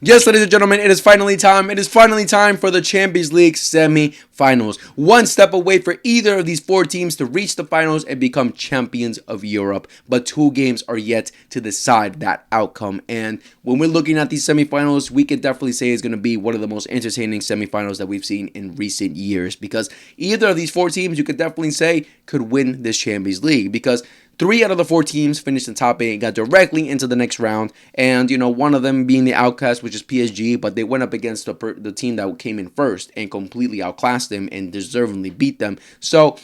Yes, ladies and gentlemen, it is finally time. It is finally time for the Champions League semi-finals. One step away for either of these four teams to reach the finals and become champions of Europe. But two games are yet to decide that outcome. And when we're looking at these semi-finals, we could definitely say it's going to be one of the most entertaining semi-finals that we've seen in recent years. Because either of these four teams, you could definitely say, could win this Champions League. Because three out of the four teams finished in top eight and got directly into the next round. And, one of them being the outcast, which is PSG, but they went up against the team that came in first and completely outclassed them and deservedly beat them. So,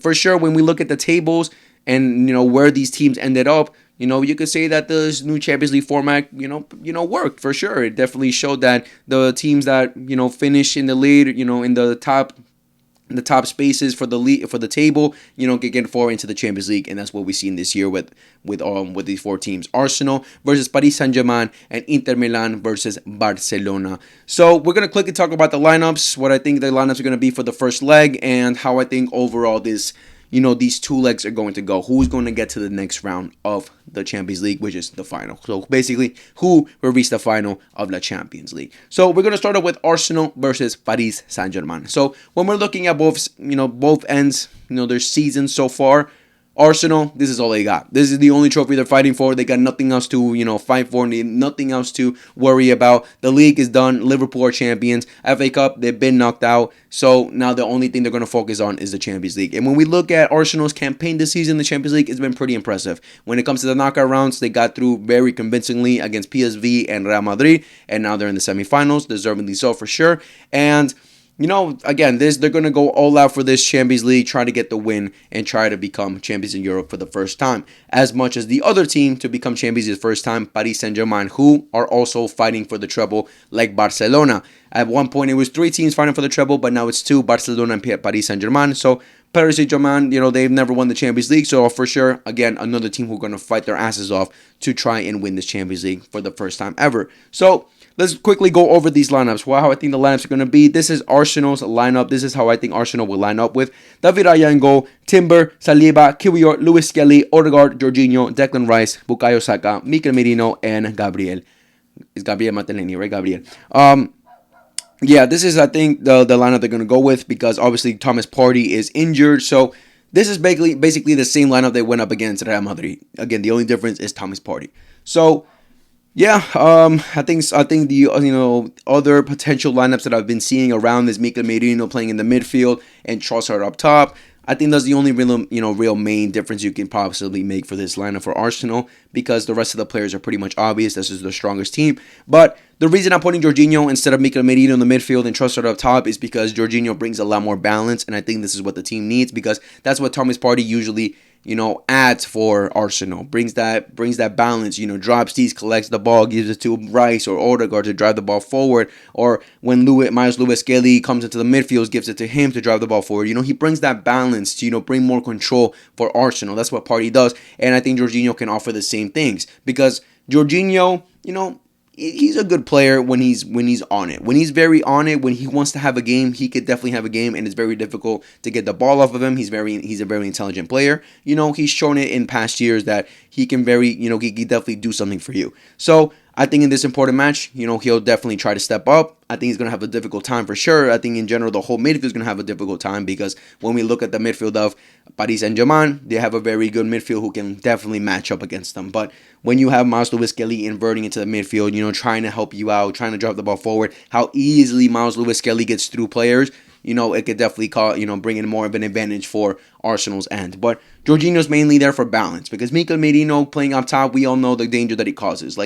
for sure, when we look at the tables and, where these teams ended up, you could say that this new Champions League format, worked for sure. It definitely showed that the teams that, finish in the lead, in the top spaces for the league, for the table, can get forward into the Champions League, and that's what we've seen this year with these four teams: Arsenal versus Paris Saint-Germain and Inter Milan versus Barcelona. So we're gonna quickly talk about the lineups, what I think the lineups are gonna be for the first leg, and how I think overall this. These two legs are going to go. Who's going to get to the next round of the Champions League, which is the final. So basically, who will reach the final of the Champions League. So we're going to start off with Arsenal versus Paris Saint-Germain. So when we're looking at both ends, their season so far, Arsenal, this is all they got. This is the only trophy they're fighting for. They got nothing else to, fight for, nothing else to worry about. The league is done. Liverpool are champions. FA Cup, they've been knocked out. So now the only thing they're going to focus on is the Champions League. And when we look at Arsenal's campaign this season, the Champions League has been pretty impressive. When it comes to the knockout rounds, they got through very convincingly against PSV and Real Madrid. And now they're in the semifinals, deservedly so for sure. And again, they're going to go all out for this Champions League, try to get the win and try to become champions in Europe for the first time. As much as the other team to become champions the first time, Paris Saint-Germain, who are also fighting for the treble like Barcelona. At one point, it was three teams fighting for the treble, but now it's two, Barcelona and Paris Saint-Germain. So Paris Saint-Germain, they've never won the Champions League. So for sure, again, another team who are going to fight their asses off to try and win this Champions League for the first time ever. So let's quickly go over these lineups. How I think the lineups are going to be. This is Arsenal's lineup. This is how I think Arsenal will line up with David Raya in goal, Timber, Saliba, Kiwior, Luis Skelly, Odegaard, Jorginho, Declan Rice, Bukayo Saka, Mikel Merino, and Gabriel. It's Gabriel Martinelli, right? Gabriel. Yeah, this is, I think, the lineup they're going to go with because obviously Thomas Partey is injured. So this is basically the same lineup they went up against Real Madrid. Again, the only difference is Thomas Partey. So yeah, I think the other potential lineups that I've been seeing around is Mikel Merino playing in the midfield and Trossard up top. I think that's the only real main difference you can possibly make for this lineup for Arsenal because the rest of the players are pretty much obvious. This is the strongest team. But the reason I'm putting Jorginho instead of Mikel Merino in the midfield and Trossard up top is because Jorginho brings a lot more balance, and I think this is what the team needs because that's what Thomas Partey usually adds for Arsenal. Brings that balance, drops these, collects the ball, gives it to Rice or Odegaard to drive the ball forward. Or when Miles Lewis Skelly comes into the midfield, gives it to him to drive the ball forward. He brings that balance to, bring more control for Arsenal. That's what Partey does. And I think Jorginho can offer the same things. Because Jorginho, he's a good player when he's on it. When he's very on it, when he wants to have a game, he could definitely have a game, and it's very difficult to get the ball off of him. He's a very intelligent player. He's shown it in past years that he can he definitely do something for you. So I think in this important match, he'll definitely try to step up. I think he's going to have a difficult time for sure. I think in general, the whole midfield is going to have a difficult time because when we look at the midfield of Paris Saint-Germain, they have a very good midfield who can definitely match up against them. But when you have Miles Lewis Skelly inverting into the midfield, trying to help you out, trying to drive the ball forward, how easily Miles Lewis Skelly gets through players, it could definitely bring in more of an advantage for Arsenal's end. But Jorginho's mainly there for balance because Mikel Merino playing up top, we all know the danger that he causes.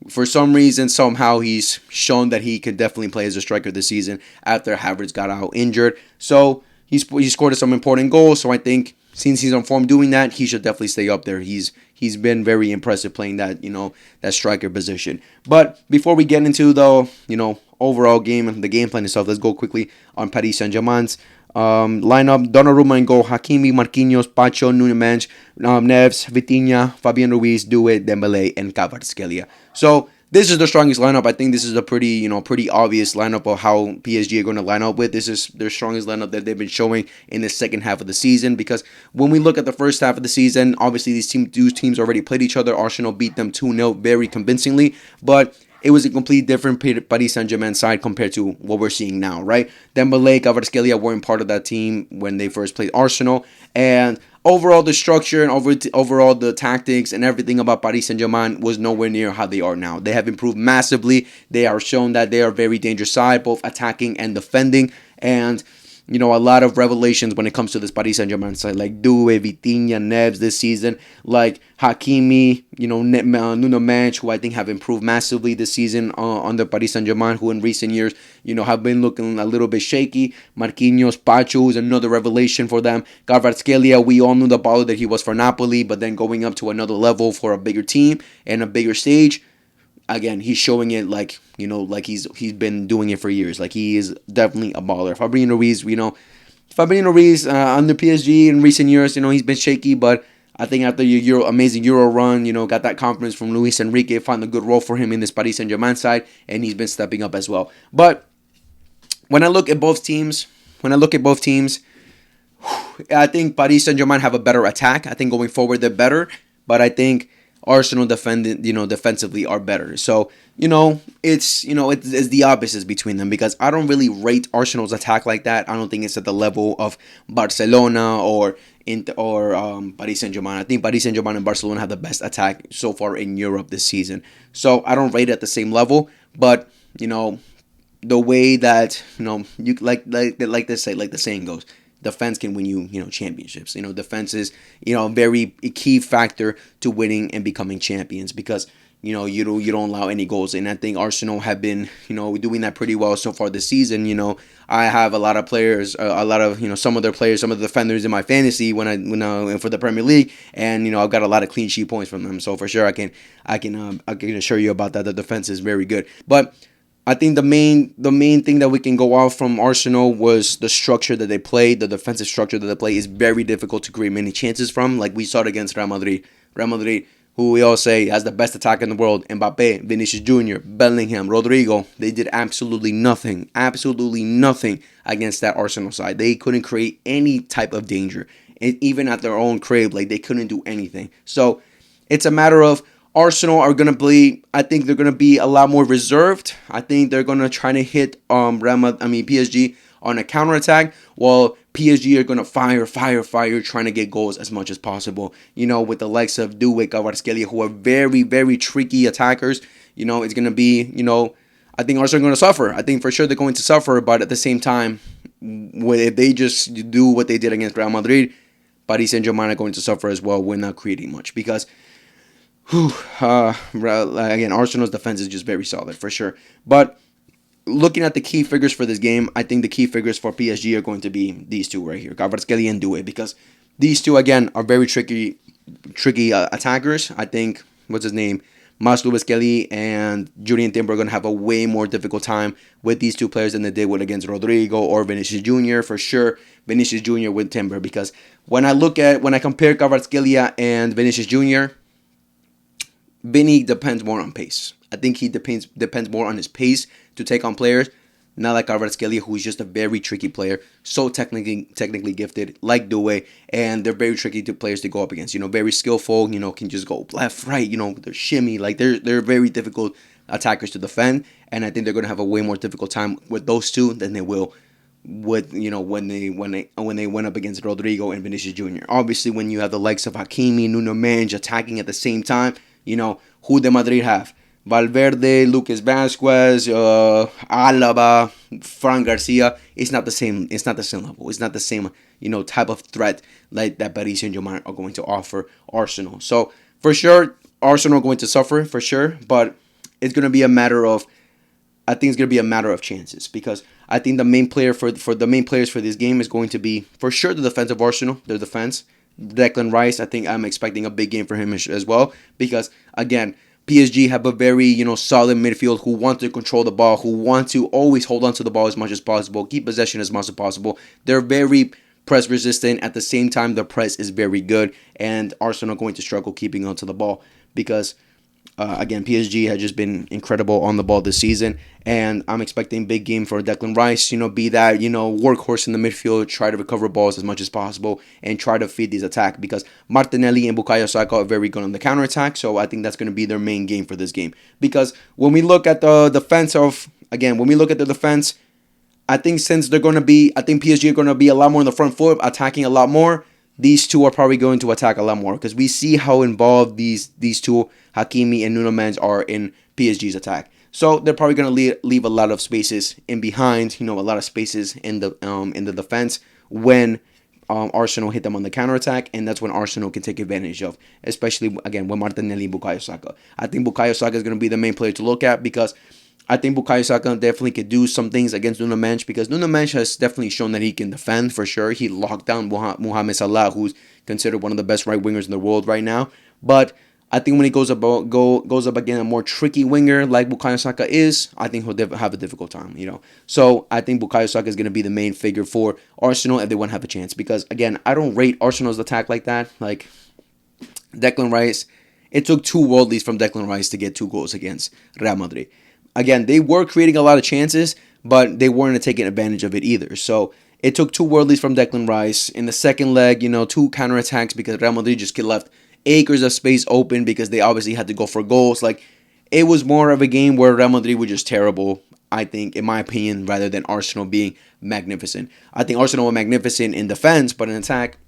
For some reason, somehow, he's shown that he could definitely play as a striker this season after Havertz got out injured. So he scored some important goals. So I think since he's on form doing that, he should definitely stay up there. He's been very impressive playing that that striker position. But before we get into the overall game and the game plan itself, let's go quickly on Paris Saint-Germain's lineup. Donnarumma in goal, Hakimi, Marquinhos, Pacho, Núñez, Neves, Vitinha, Fabian Ruiz, Doué, Dembélé, and Kvaratskhelia. So this is the strongest lineup. I think this is a pretty obvious lineup of how PSG are going to line up with. This is their strongest lineup that they've been showing in the second half of the season. Because when we look at the first half of the season, obviously these teams already played each other. Arsenal beat them 2-0 very convincingly. But it was a completely different Paris Saint-Germain side compared to what we're seeing now, right? Dembele, Kvaratskhelia weren't part of that team when they first played Arsenal, and overall the structure and overall the tactics and everything about Paris Saint-Germain was nowhere near how they are now. They have improved massively. They are shown that they are a very dangerous side, both attacking and defending, and a lot of revelations when it comes to this Paris Saint-Germain side, like Doué, Vitinha, Neves this season, like Hakimi, Nuno Mendes, who I think have improved massively this season under Paris Saint-Germain, who in recent years, have been looking a little bit shaky. Marquinhos, Pacho is another revelation for them. Kvaratskhelia, we all knew the baller that he was for Napoli, but then going up to another level for a bigger team and a bigger stage. Again, he's showing it like he's been doing it for years. Like, he is definitely a baller. Fabinho Ruiz under PSG in recent years, he's been shaky, but I think after your amazing Euro run, got that confidence from Luis Enrique, found a good role for him in this Paris Saint-Germain side, and he's been stepping up as well. But when I look at both teams, I think Paris Saint-Germain have a better attack. I think going forward they're better, but I think Arsenal defensively are better. So, it's the opposites between them, because I don't really rate Arsenal's attack like that. I don't think it's at the level of Barcelona or Paris Saint-Germain. I think Paris Saint-Germain and Barcelona have the best attack so far in Europe this season. So I don't rate it at the same level, but the way that you like the saying goes, defense can win you, championships. Defense is, a very key factor to winning and becoming champions, because, you don't allow any goals. And I think Arsenal have been, doing that pretty well so far this season. I have a lot of players, some of the defenders in my fantasy when for the Premier League, and I've got a lot of clean sheet points from them. So for sure, I can assure you about that. The defense is very good, but I think the main thing that we can go off from Arsenal was the structure that they play. The defensive structure that they play is very difficult to create many chances from. Like we saw it against Real Madrid. Real Madrid, who we all say has the best attack in the world, Mbappe, Vinicius Jr., Bellingham, Rodrigo, they did absolutely nothing against that Arsenal side. They couldn't create any type of danger. And even at their own crib, they couldn't do anything. So it's a matter of Arsenal are going to be, I think they're going to be a lot more reserved. I think they're going to try to hit PSG on a counterattack, while PSG are going to fire, trying to get goals as much as possible. With the likes of Doué, Kvaratskhelia, who are very, very tricky attackers. It's going to be, I think Arsenal are going to suffer. I think for sure they're going to suffer, but at the same time, if they just do what they did against Real Madrid, Paris Saint-Germain are going to suffer as well. We're not creating much, because again, Arsenal's defense is just very solid for sure. But looking at the key figures for this game, I think the key figures for PSG are going to be these two right here, Kvaratskhelia and Doué, because these two again are very tricky attackers. I think Maslow Kelly and Julian Timber are going to have a way more difficult time with these two players than they did with against Rodrigo or Vinicius Jr. For sure, Vinicius Jr. with Timber, because when I compare Kvaratskhelia and Vinicius Jr., Vinny depends more on pace. I think he depends more on his pace to take on players. Not like Kvaratskhelia, who is just a very tricky player, so technically gifted, like Doué, and they're very tricky players to go up against. Very skillful. Can just go left, right. They're shimmy. They're very difficult attackers to defend, and I think they're going to have a way more difficult time with those two than they will with when they went up against Rodrigo and Vinicius Jr. Obviously, when you have the likes of Hakimi, Nuno Mendes attacking at the same time. Who the Madrid have? Valverde, Lucas Vázquez, Alaba, Fran Garcia. It's not the same. It's not the same level. It's not the same, type of threat like that Paris Saint-Germain are going to offer Arsenal. So for sure, Arsenal are going to suffer for sure, but it's going to be a matter of. I think it's going to be a matter of chances, because I think the main player for the main players for this game is going to be for sure the defense of Arsenal. Their defense. Declan Rice, I think I'm expecting a big game for him as well, because again, PSG have a very solid midfield who want to control the ball, who want to always hold on to the ball as much as possible, keep possession as much as possible. They're very press resistant. At the same time, the press is very good, and Arsenal are going to struggle keeping onto the ball, because Again, PSG has just been incredible on the ball this season, and I'm expecting big game for Declan Rice. Be that workhorse in the midfield, try to recover balls as much as possible, and try to feed these attacks because Martinelli and Bukayo Saka are very good on the counter attack. So I think that's going to be their main game for this game. Because when we look at the defense I think since I think PSG are going to be a lot more in the front foot, attacking a lot more. These two are probably going to attack a lot more because we see how involved these two, Hakimi and Nuno Mendes, are in PSG's attack. So they're probably going to leave a lot of spaces in behind, a lot of spaces in the defense when Arsenal hit them on the counterattack, and that's when Arsenal can take advantage of, especially, again, with Martinelli and Bukayo Saka. I think Bukayo Saka is going to be the main player to look at because I think Bukayo Saka definitely could do some things against Nuno Mendes because Nuno Mendes has definitely shown that he can defend for sure. He locked down Mohamed Salah, who's considered one of the best right wingers in the world right now. But I think when he goes up against a more tricky winger like Bukayo Saka is, I think he'll have a difficult time. So I think Bukayo Saka is going to be the main figure for Arsenal if they want to have a chance. Because again, I don't rate Arsenal's attack like that. Like Declan Rice, it took 2 worldlies from Declan Rice to get 2 goals against Real Madrid. Again, they were creating a lot of chances, but they weren't taking advantage of it either. So it took 2 worldlies from Declan Rice. In the second leg, 2 counterattacks because Real Madrid just left acres of space open because they obviously had to go for goals. Like, it was more of a game where Real Madrid were just terrible, I think, in my opinion, rather than Arsenal being magnificent. I think Arsenal were magnificent in defense, but in attack,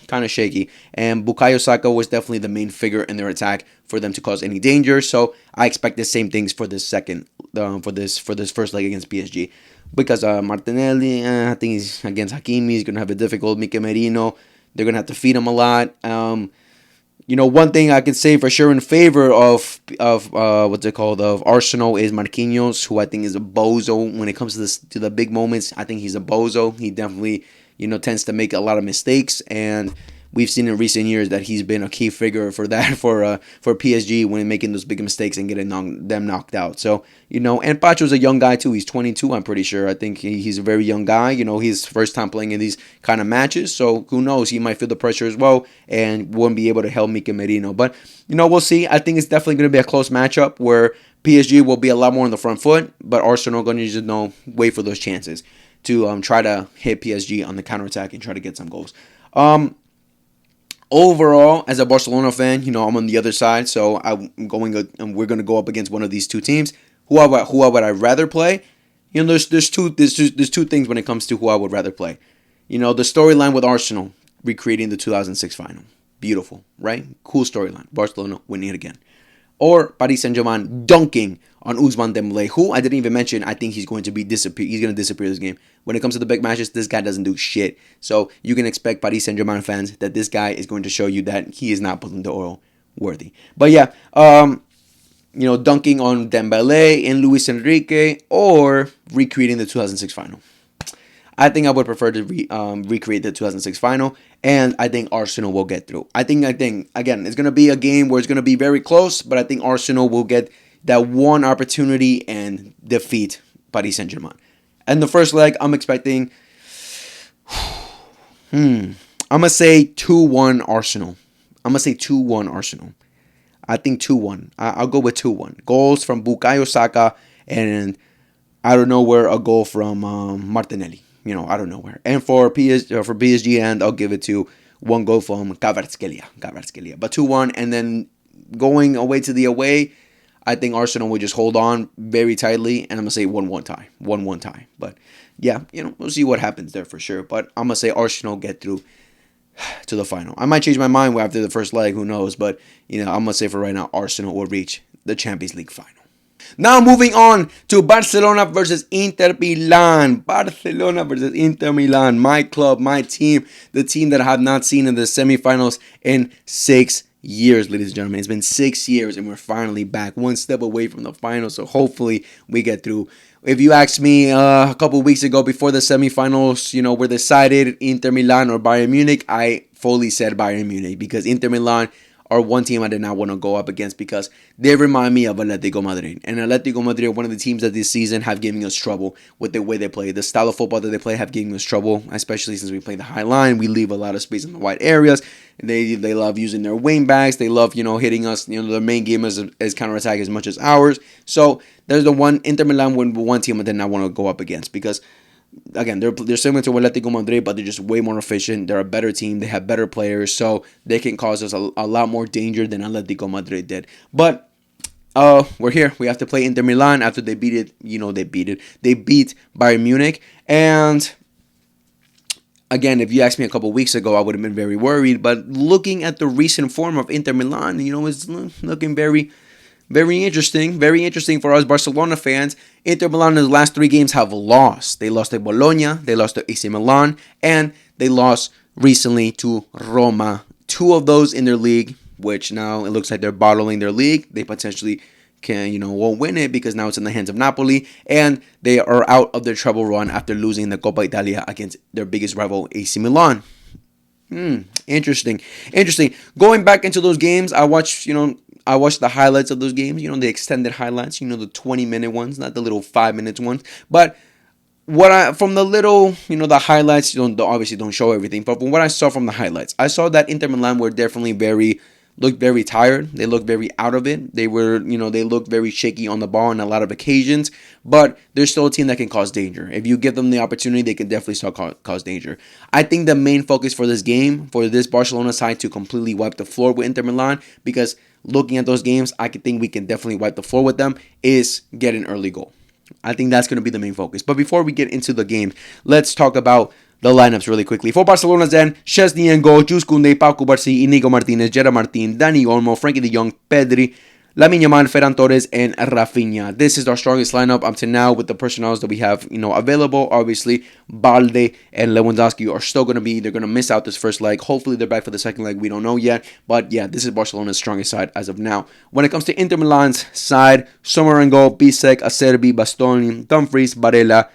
kind of shaky. And Bukayo Saka was definitely the main figure in their attack for them to cause any danger. So I expect the same things for this first leg against PSG. Because Martinelli, I think he's against Hakimi, he's going to have it difficult. Mikel Merino, they're going to have to feed him a lot. One thing I can say for sure in favor of Arsenal is Marquinhos, who I think is a bozo when it comes to the big moments. I think he's a bozo. He definitely tends to make a lot of mistakes, and we've seen in recent years that he's been a key figure for that for PSG when making those big mistakes and getting them knocked out. So and Pacho's a young guy too. He's 22, I'm pretty sure. I think he's a very young guy. He's first time playing in these kind of matches, so who knows? He might feel the pressure as well and won't be able to help Mikel Merino. But we'll see. I think it's definitely going to be a close matchup where PSG will be a lot more on the front foot, but Arsenal going to just wait for those chances to try to hit PSG on the counterattack and try to get some goals. Overall, as a Barcelona fan, I'm on the other side, so we're going to go up against one of these 2 teams. Who would I rather play? There's two things when it comes to who I would rather play. The storyline with Arsenal recreating the 2006 final. Beautiful, right? Cool storyline. Barcelona winning it again. Or Paris Saint-Germain dunking on Ousmane Dembélé, who I didn't even mention. I think he's going to disappear. He's going to disappear this game. When it comes to the big matches, this guy doesn't do shit. So you can expect Paris Saint-Germain fans that this guy is going to show you that he is not Ballon d'Or worthy. But yeah, dunking on Dembélé and Luis Enrique, or recreating the 2006 final. I think I would prefer to recreate the 2006 final, and I think Arsenal will get through. I think again, it's going to be a game where it's going to be very close, but I think Arsenal will get that one opportunity and defeat Paris Saint-Germain. And the first leg, I'm expecting, I'm going to say 2-1 Arsenal. I think 2-1. I'll go with 2-1. Goals from Bukayo Saka, and out of nowhere, a goal from Martinelli. Out of nowhere. And for PSG, and I'll give it to 1 goal from Kvaratskhelia. But 2-1, and then going away to the away, I think Arsenal will just hold on very tightly, and I'm going to say 1-1 tie. 1-1 tie. But yeah, we'll see what happens there for sure. But I'm going to say Arsenal get through to the final. I might change my mind after the first leg, who knows? But, I'm going to say for right now, Arsenal will reach the Champions League final. Now moving on to Barcelona versus Inter Milan. Barcelona versus Inter Milan. My club, my team, the team that I have not seen in the semifinals in 6 years, ladies and gentlemen. It's been 6 years and we're finally back, one step away from the final. So hopefully we get through. If you asked me a couple of weeks ago before the semifinals, were decided Inter Milan or Bayern Munich, I fully said Bayern Munich because Inter Milan are one team I did not want to go up against because they remind me of Atletico Madrid. And Atletico Madrid are one of the teams that this season have given us trouble with the way they play. The style of football that they play have given us trouble, especially since we play the high line. We leave a lot of space in the wide areas. They love using their wing backs. They love, hitting us. Their main game is counterattack as much as ours. So there's the one Inter Milan one team I did not want to go up against because, again, they're similar to Atletico Madrid, but they're just way more efficient. They're a better team. They have better players, so they can cause us a lot more danger than Atletico Madrid did. But we're here. We have to play Inter Milan after they beat it. They beat Bayern Munich. And again, if you asked me a couple weeks ago, I would have been very worried. But looking at the recent form of Inter Milan, it's looking very, very interesting. Very interesting for us Barcelona fans. Inter Milan in the last 3 games have lost. They lost to Bologna, they lost to AC Milan, and they lost recently to Roma. 2 of those in their league, which now it looks like they're bottling their league. They potentially won't win it because now it's in the hands of Napoli, and they are out of their treble run after losing the Coppa Italia against their biggest rival, AC Milan. Interesting. Going back into those games, I watched the highlights of those games, the extended highlights, the 20-minute ones, not the little 5-minute ones. But from the little, the highlights, obviously don't show everything. But from what I saw from the highlights, I saw that Inter Milan were definitely looked very tired. They looked very out of it. They were, they looked very shaky on the ball on a lot of occasions. But they're still a team that can cause danger. If you give them the opportunity, they can definitely still cause danger. I think the main focus for this game, for this Barcelona side to completely wipe the floor with Inter Milan, because looking at those games, I think we can definitely wipe the floor with them, is get an early goal. I think that's going to be the main focus. But before we get into the game, let's talk about the lineups really quickly. For Barcelona then, Szczesny and goal, Jules Koundé, Pau Cubarsí, Inigo Martinez, Gerard Martin, Dani Olmo, Frankie de Jong, Pedri, Lamine Yamal, Ferran Torres, and Rafinha. This is our strongest lineup up to now with the personnel that we have, available. Obviously, Balde and Lewandowski are still going to be, they're going to miss out this first leg. Hopefully, they're back for the second leg. We don't know yet. But yeah, this is Barcelona's strongest side as of now. When it comes to Inter Milan's side, Sommer and goal, Bisek, Acerbi, Bastoni, Dumfries, Barella,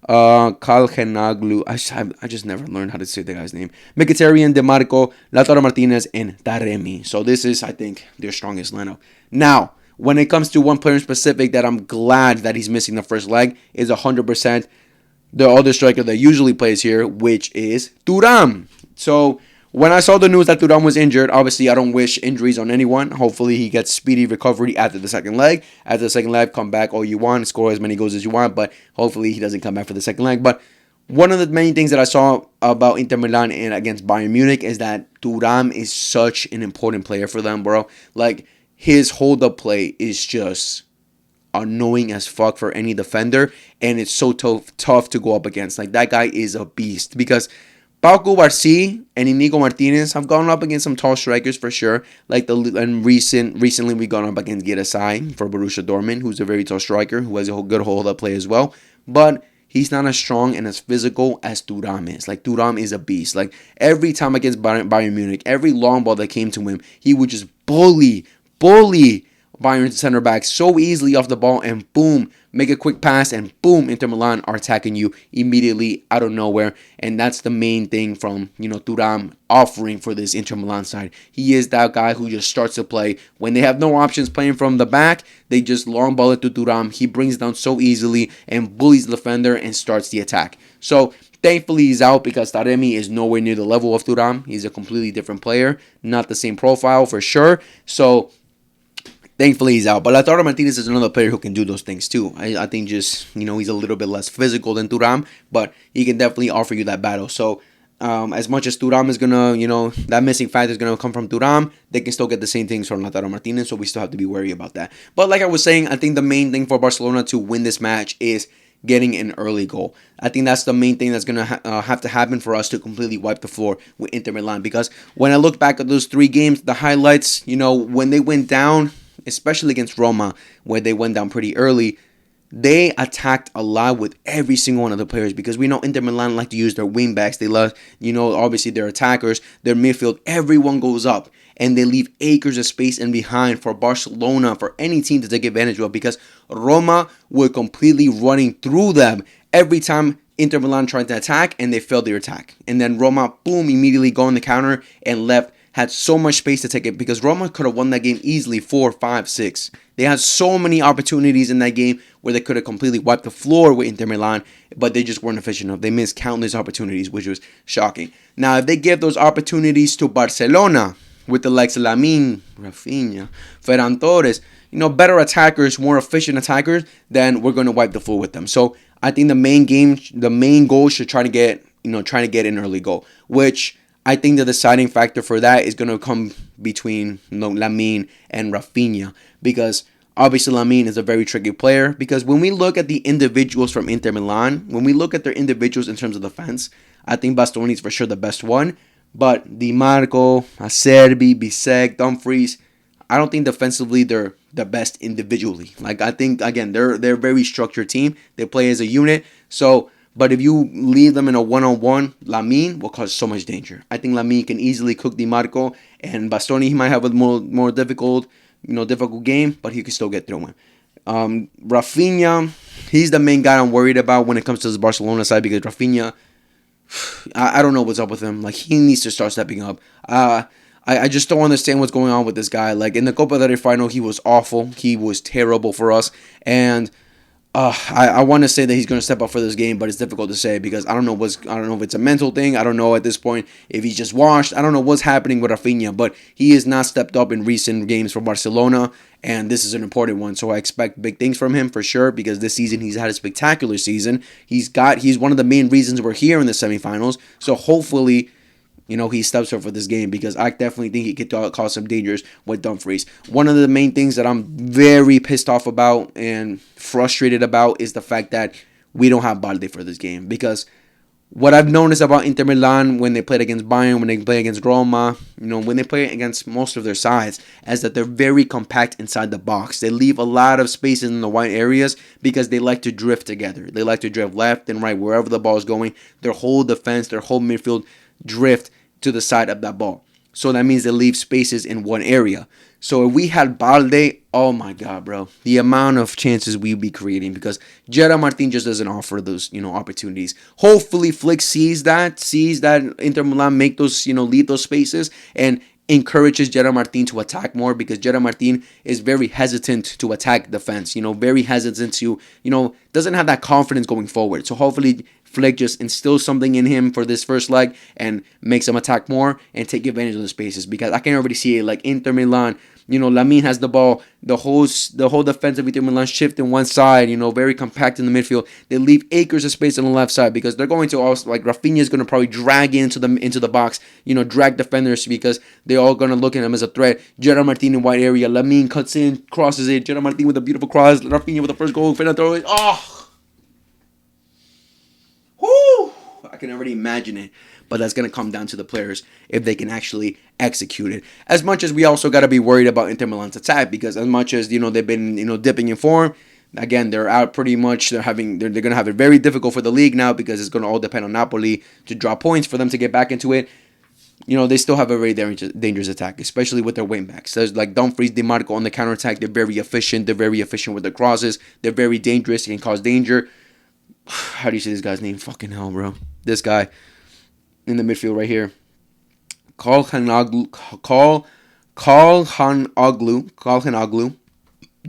Kalhenaglu. I just never learned how to say the guy's name. Mkhitaryan, DeMarco, Lautaro Martinez, and Taremi. So this is, I think, their strongest lineup. Now, when it comes to one player in specific that I'm glad that he's missing the first leg, is 100% the other striker that usually plays here, which is Thuram. So when I saw the news that Thuram was injured, obviously I don't wish injuries on anyone. Hopefully he gets speedy recovery after the second leg. After the second leg, come back all you want, score as many goals as you want, but hopefully he doesn't come back for the second leg. But one of the main things that I saw about Inter Milan and against Bayern Munich is that Thuram is such an important player for them, bro. Like, his hold-up play is just annoying as fuck for any defender, and it's so tough to go up against. Like, that guy is a beast, because Pau Cubarsí and Inigo Martinez have gone up against some tall strikers for sure. Recently we've gone up against Girasay for Borussia Dortmund, who's a very tall striker, who has a good hold-up play as well. But he's not as strong and as physical as Thuram is. Like, Thuram is a beast. Like, every time against Bayern Munich, every long ball that came to him, he would just bully Bayern center back so easily off the ball, and boom, make a quick pass, and boom, Inter Milan are attacking you immediately out of nowhere. And that's the main thing from, Thuram offering for this Inter Milan side. He is that guy who just starts to play. When they have no options playing from the back, they just long ball it to Thuram. He brings it down so easily and bullies the defender and starts the attack. So thankfully, he's out because Taremi is nowhere near the level of Thuram. He's a completely different player, not the same profile for sure. So thankfully, he's out. But Lautaro Martinez is another player who can do those things too. I think just, he's a little bit less physical than Thuram, but he can definitely offer you that battle. So as much as Thuram is going to, that missing factor is going to come from Thuram, they can still get the same things from Lautaro Martinez, so we still have to be wary about that. But like I was saying, I think the main thing for Barcelona to win this match is getting an early goal. I think that's the main thing that's going to have to happen for us to completely wipe the floor with Inter Milan. Because when I look back at those 3 games, the highlights, when they went down, especially against Roma, where they went down pretty early, they attacked a lot with every single one of the players, because we know Inter Milan like to use their wing backs. They love, obviously their attackers, their midfield. Everyone goes up, and they leave acres of space in behind for Barcelona, for any team to take advantage of, because Roma were completely running through them every time Inter Milan tried to attack, and they failed their attack. And then Roma, boom, immediately go on the counter and left had so much space to take it because Roma could have won that game easily 4, 5, 6. They had so many opportunities in that game where they could have completely wiped the floor with Inter Milan, but they just weren't efficient enough. They missed countless opportunities, which was shocking. Now, if they give those opportunities to Barcelona with the likes of Lamine, Rafinha, Ferran Torres, better attackers, more efficient attackers, then we're going to wipe the floor with them. So I think the main goal should try to get an early goal, which I think the deciding factor for that is going to come between Lamine and Rafinha, because obviously Lamine is a very tricky player, because when we look at the individuals from Inter Milan, when we look at their individuals in terms of defense, I think Bastoni is for sure the best one, but Di Marco, Acerbi, Bisek, Dumfries, I don't think defensively they're the best individually. Like, I think, again, they're a very structured team. They play as a unit. So, but if you leave them in a one-on-one, Lamine will cause so much danger. I think Lamine can easily cook Di Marco, and Bastoni, he might have a more difficult game, but he can still get through him. Rafinha, he's the main guy I'm worried about when it comes to this Barcelona side, because Rafinha, I don't know what's up with him. Like, he needs to start stepping up. I just don't understand what's going on with this guy. Like, in the Copa del Rey final, he was awful. He was terrible for us. And I want to say that he's going to step up for this game, but it's difficult to say because I don't know if it's a mental thing. I don't know at this point if he's just washed. I don't know what's happening with Rafinha, but he has not stepped up in recent games for Barcelona, and this is an important one. So I expect big things from him for sure, because this season he's had a spectacular season. He's one of the main reasons we're here in the semifinals. So hopefully, he steps up for this game, because I definitely think he could cause some dangers with Dumfries. One of the main things that I'm very pissed off about and frustrated about is the fact that we don't have Balde for this game, because what I've noticed about Inter Milan when they played against Bayern, when they play against Roma, when they play against most of their sides, is that they're very compact inside the box. They leave a lot of spaces in the wide areas because they like to drift together. They like to drift left and right wherever the ball is going. Their whole defense, their whole midfield drift to the side of that ball. So that means they leave spaces in one area. So if we had Balde, oh my God, bro, the amount of chances we'd be creating, because Gerard Martin just doesn't offer those, opportunities. Hopefully Flick sees that Inter Milan make those, leave those spaces, and encourages Gerard Martin to attack more, because Gerard Martin is very hesitant to attack defense, very hesitant to, doesn't have that confidence going forward. So hopefully Flick just instills something in him for this first leg and makes him attack more and take advantage of the spaces, because I can already see it. Like Inter Milan, Lamine has the ball, the whole defense of Inter Milan shift in one side, very compact in the midfield. They leave acres of space on the left side, because they're going to also, like, Rafinha is going to probably drag into the box, drag defenders, because they're all going to look at him as a threat. Gerard Martin in wide area, Lamine cuts in, crosses it, Gerard Martin with a beautiful cross, Rafinha with the first goal, Ferran Torres, whoo! I can already imagine it. But that's going to come down to the players if they can actually execute it. As much as we also got to be worried about Inter Milan's attack, because as much as they've been dipping in form, again, they're out pretty much. They're going to have it very difficult for the league now, because it's going to all depend on Napoli to draw points for them to get back into it. They still have a very dangerous attack, especially with their wingbacks. There's like Dumfries, Di Marco on the counterattack. They're very efficient. They're very efficient with their crosses. They're very dangerous. They can cause danger. How do you say this guy's name? Fucking hell, bro. This guy in the midfield right here. Kalhanoglu.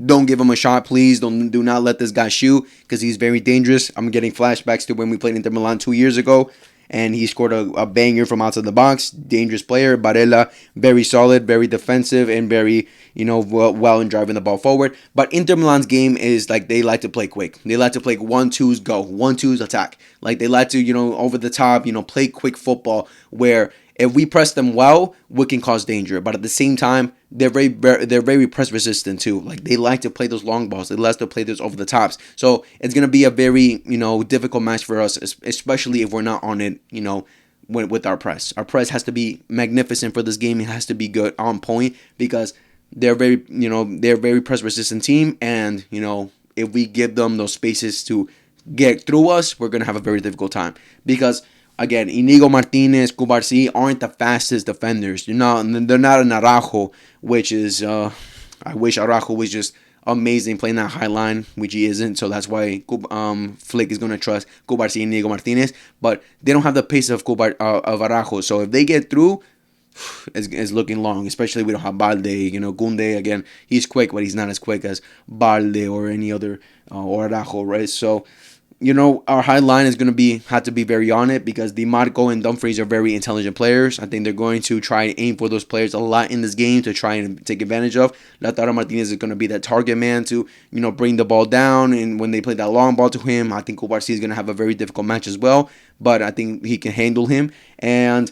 Don't give him a shot, please. Do not let this guy shoot, because he's very dangerous. I'm getting flashbacks to when we played Inter Milan 2 years ago, and he scored a banger from outside the box. Dangerous player. Barella, very solid, very defensive, and very, well in driving the ball forward. But Inter Milan's game is like, they like to play quick. They like to play 1-2s go, 1-2s attack. Like, they like to, over the top, play quick football, where if we press them well, we can cause danger. But at the same time, they're very press resistant too. Like, they like to play those long balls. They like to play those over the tops. So it's gonna be a very difficult match for us, especially if we're not on it. With our press. Our press has to be magnificent for this game. It has to be good, on point, because they're very press resistant team, and if we give them those spaces to get through us, we're gonna have a very difficult time, because again, Inigo Martinez, Cubarsí aren't the fastest defenders. They're not an Araujo, which is, I wish Araujo was just amazing playing that high line, which he isn't. So that's why Flick is going to trust Cubarsí and Inigo Martinez. But they don't have the pace of Araujo. So if they get through, is looking long, especially we don't have Balde. You know, Gunde, again, he's quick, but he's not as quick as Balde or any other, or Arajo, right? So, you know, our high line is going to have to be very on it, because DiMarco and Dumfries are very intelligent players. I think they're going to try and aim for those players a lot in this game to try and take advantage of. Lautaro Martinez is going to be that target man to, you know, bring the ball down, and when they play that long ball to him, I think Cubarsí is going to have a very difficult match as well, but I think he can handle him. And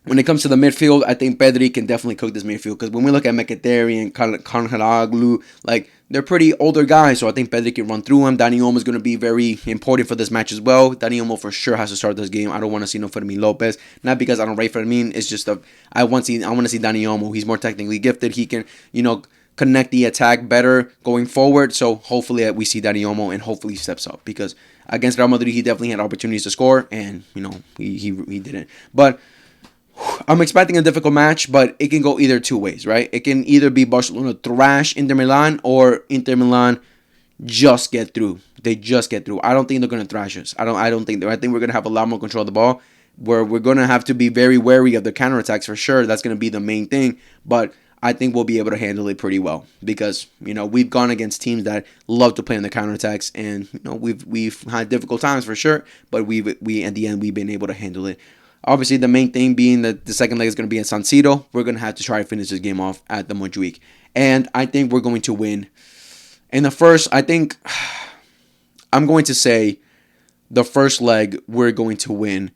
when it comes to the midfield, I think Pedri can definitely cook this midfield, because when we look at Mkhitaryan and Kanharaglu, like, they're pretty older guys, so I think Pedri can run through him. Dani Olmo is going to be very important for this match as well. Dani Olmo for sure has to start this game. I don't want to see no Fermin Lopez, not because I don't rate Fermin. It's just I want to see Dani Olmo. He's more technically gifted. He can, you know, connect the attack better going forward. So hopefully we see Dani Olmo, and hopefully he steps up, because against Real Madrid he definitely had opportunities to score, and you know he didn't. But I'm expecting a difficult match, but it can go either two ways, right? It can either be Barcelona thrash Inter Milan, or Inter Milan just get through. They just get through. I don't think they're going to thrash us. I don't think I think we're going to have a lot more control of the ball, where we're going to have to be very wary of the counterattacks for sure. That's going to be the main thing, but I think we'll be able to handle it pretty well, because, you know, we've gone against teams that love to play on the counterattacks, and, you know, we've had difficult times for sure, but we at the end we've been able to handle it. Obviously, the main thing being that the second leg is going to be in San Siro. We're going to have to try to finish this game off at the Montjuic. And I think we're going to win. In the first, I think, I'm going to say the first leg we're going to win.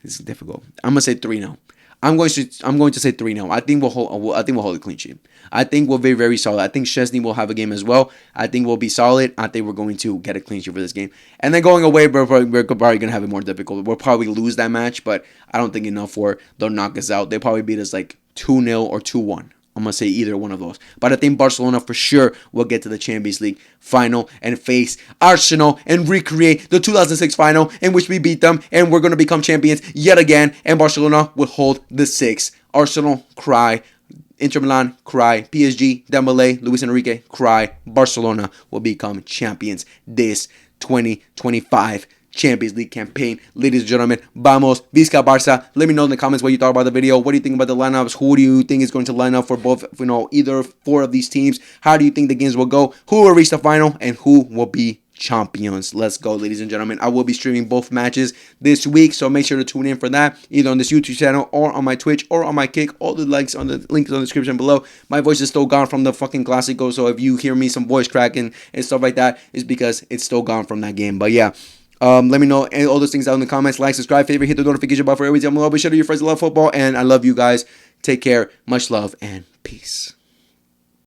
This is difficult. I'm going to say 3-0. I'm going to say 3-0. I think we'll hold a clean sheet. I think we'll be very solid. I think Szczesny will have a game as well. I think we'll be solid. I think we're going to get a clean sheet for this game. And then going away, we're probably going to have it more difficult. We'll probably lose that match, but I don't think enough where they'll knock us out. They'll probably beat us like 2-0 or 2-1. I'm going to say either one of those. But I think Barcelona for sure will get to the Champions League final and face Arsenal and recreate the 2006 final in which we beat them, and we're going to become champions yet again, and Barcelona will hold the 6. Arsenal, cry. Inter Milan, cry. PSG, Dembele, Luis Enrique, cry. Barcelona will become champions this 2025 Champions League campaign. Ladies and gentlemen, vamos, Vizca Barça. Let me know in the comments what you thought about the video. What do you think about the lineups? Who do you think is going to line up for both, you know, either 4 of these teams? How do you think the games will go? Who will reach the final, and who will be champions? Let's go, ladies and gentlemen. I will be streaming both matches this week, so make sure to tune in for that, either on this YouTube channel or on my Twitch or on my Kick. All the links on the description below. My voice is still gone from the fucking Clásico, so if you hear me some voice cracking and stuff like that, it's because it's still gone from that game. But yeah, let me know all those things down in the comments. Like, subscribe, favorite, hit the notification bell for everything. I'm always sure to your friends that love football, and I love you guys. Take care, much love, and peace.